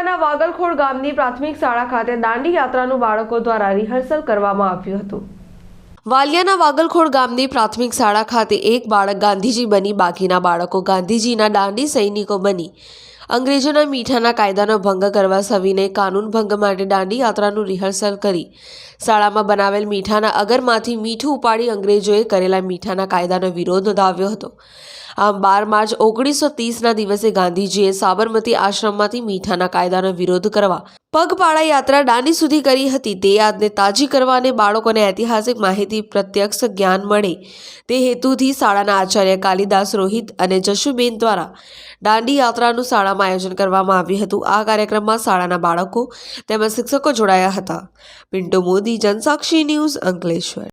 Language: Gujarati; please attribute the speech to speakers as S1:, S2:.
S1: તાલુકાના વાગલખોડ ગામની પ્રાથમિક શાળા ખાતે દાંડી યાત્રાનું બાળકો દ્વારા રિહર્સલ કરવામાં આવ્યું હતું। વાલિયાના વાગલખોડ ગામની પ્રાથમિક શાળા ખાતે એક બાળક ગાંધીજી બની, બાકીના બાળકો ગાંધીજીના દાંડી સૈનિકો બની અંગ્રેજોના મીઠાના કાયદાનો ભંગ કરવા સવિનય કાનૂન ભંગ માટે દાંડી યાત્રાનું રિહર્સલ કરી શાળામાં બનાવેલ મીઠાના અગરમાંથી મીઠું ઉપાડી અંગ્રેજોએ કરેલા મીઠાના કાયદાનો વિરોધ નોંધાવ્યો હતો। આમ 12 માર્ચ 1930ના દિવસે ગાંધીજીએ સાબરમતી આશ્રમમાંથી મીઠાના કાયદાનો વિરોધ કરવા પગપાળા યાત્રા દાંડી સુધી કરી હતી। તે યાદને તાજી કરવા અને બાળકોને ઐતિહાસિક માહિતી પ્રત્યક્ષ જ્ઞાન મળે તે હેતુથી શાળાના આચાર્ય કાલિદાસ રોહિત અને જશુબેન દ્વારા દાંડી યાત્રાનું શાળામાં આયોજન કરવામાં આવ્યું હતું। આ કાર્યક્રમમાં શાળાના બાળકો તેમજ શિક્ષકો જોડાયા હતા। પિન્ટુ મોદી, જનસાક્ષી ન્યૂઝ, અંકલેશ્વર।